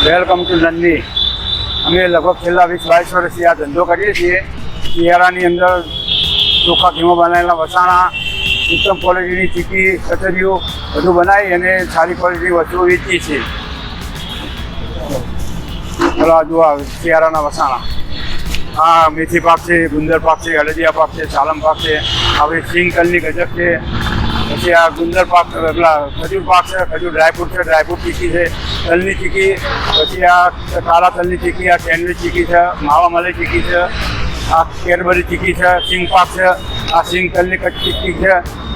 Welcome to Nandi. અમે લગભગ છેલ્લા 20-22 વર્ષથી આ ધંધો કરીએ છીએ। શિયાળાની અંદર ચોખ્ખા ઘીમાં બનાવેલા વસાણા, ઉત્તમ ક્વોલિટીની ચીકી, કચરીઓ બધું બનાવી અને સારી ક્વોલિટીની વસ્તુઓ વેચીએ છીએ। ચલો આ જુઓ શિયાળાના વસાણા, આ મેથી પાક છે, ગુંદર પાક છે, અડદિયા પાક છે, સાલમ પાક છે, આવી સિંગ તલની ગજક છે, પછી આ ગુંદર પાક, પેલા ખજૂર પાક છે, ખજૂર ડ્રાયફ્રૂટ છે, ડ્રાયફ્રૂટ ચીકી છે, તલની ચીકી, પછી આ કાળા તલની ચીકી, આ સેન્ડવીચ ચીકી છે, માવા મલાઈ ચીકી છે, આ કેડબરી ચીકી છે, સિંગ પાક છે, આ સિંગ તલની ચીકી છે,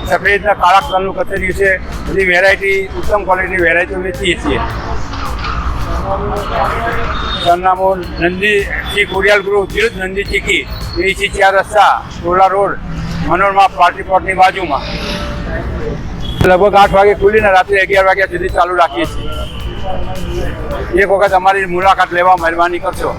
સફેદના કાળા તલનું કચરિયું છે, બધી વેરાયટી ઉત્તમ ક્વોલિટીની વેરાયટીઓ વેચીએ છીએ। સરનામું નંદી શ્રી ખોડિયાલ ગૃહ ઉદ્યોગ નંદી ચીકી, 2 રસ્તા, ટોલા રોડ, મનોરમા પાર્ટી પ્લોટની બાજુમાં। લગભગ 8 વાગે ખુલીને રાત્રે 11 વાગ્યા સુધી ચાલુ રાખીએ છીએ। એક વખત અમારી મુલાકાત લેવા મહેરબાની કરશો।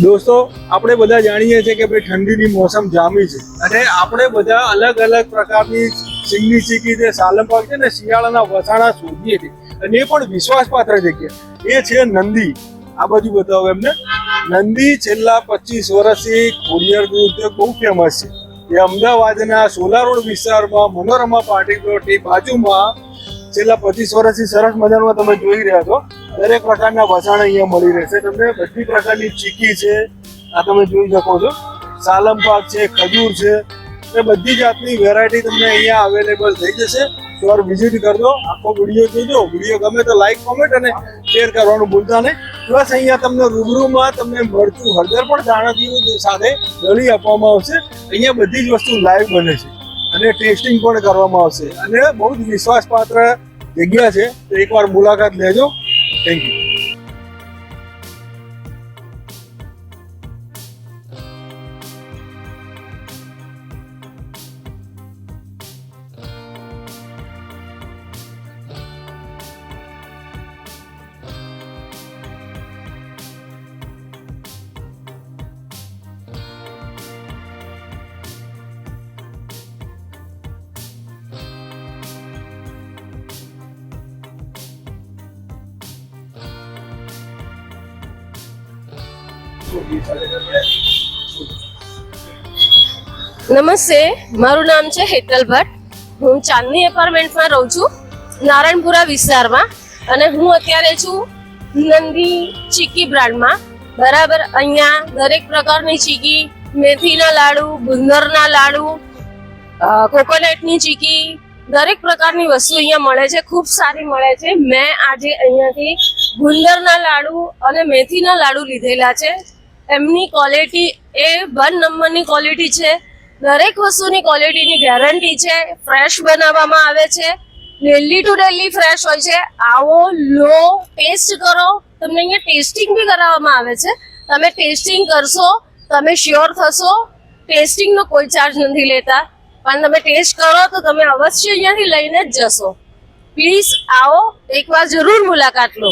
દોસ્તો, આપણે બધા જાણીએ છીએ કે ભાઈ ઠંડીની મોસમ જામી છે અને આપણે બધા અલગ અલગ પ્રકારની સિંગની ચીકી છે, સાલમ પાક છે ને શિયાળાના વસાણા શોધીએ છીએ અને એ પણ વિશ્વાસપાત્ર જગ્યા એ છે નંદી। આ બાજુ બતાવો એમને। નંદી છેલ્લા 25 વર્ષથી ખોડિયાર ઉદ્યોગ બહુ ફેમસ છે। એ અમદાવાદના સોલા રોડ વિસ્તારમાં મનોરમા પાર્ટી પ્લોટની બાજુમાં છેલ્લા 25 વર્ષથી સરસ મજાનું તમે જોઈ રહ્યા છો। દરેક પ્રકારના વસાણા અહીંયા મળી રહેશે તમને। બધી પ્રકારની ચીકી છે, આ તમે જોઈ શકો છો, સાલમ પાક છે, ખજૂર છે, એ બધી જાતની વેરાયટી તમને અહીંયા અવેલેબલ થઈ જશે। તો વિઝિટ કરજો, આખો વિડીયો જોજો। વિડીયો ગમે તો લાઈક, કોમેન્ટ અને શેર કરવાનું ભૂલતા નહીં। પ્લસ અહીંયા તમને રૂબરૂમાં તમને મરચું, હળદર પણ દાણાજીરું સાથે દળી આપવામાં આવશે। અહીંયા બધી જ વસ્તુ લાઈવ બને છે અને ટેસ્ટિંગ પણ કરવામાં આવશે અને બહુ જ વિશ્વાસપાત્ર જગ્યા છે। તો એકવાર મુલાકાત લેજો। Thank you. નમસ્તે, મારું નામ છે હેતલ ભટ્ટ। હું ચાંદની એપાર્ટમેન્ટમાં રહું છું, નારાયણપુરા વિસ્તારમાં, અને હું અત્યારે છું નંદી ચીકી બ્રાન્ડમાં। બરાબર, અહીંયા દરેક પ્રકારની ચીકી, મેથીના લાડુ, ગુંદરના લાડુ, કોકોનટની ચીકી, દરેક પ્રકારની વસ્તુ અહીંયા મળે છે, ખૂબ સારી મળે છે। મેં આજે અહીંયાથી ગુંદરના લાડુ અને મેથીના લાડુ લીધેલા છે। એમની ક્વોલિટી એ 1 નંબરની ક્વોલિટી છે। દરેક વસ્તુની ક્વોલિટીની ગેરંટી છે। ફ્રેશ બનાવવામાં આવે છે, ડેલી ટુ ડેલી ફ્રેશ હોય છે। આવો, લો, ટેસ્ટ કરો। તમને અહીંયા ટેસ્ટિંગ બી કરાવવામાં આવે છે। તમે ટેસ્ટિંગ કરશો, તમે શ્યોર થશો। ટેસ્ટિંગનો કોઈ ચાર્જ નથી લેતા, પણ તમે ટેસ્ટ કરો તો તમે અવશ્ય અહીંયાથી લઈને જ જશો। પ્લીઝ આવો, એકવાર જરૂર મુલાકાત લો।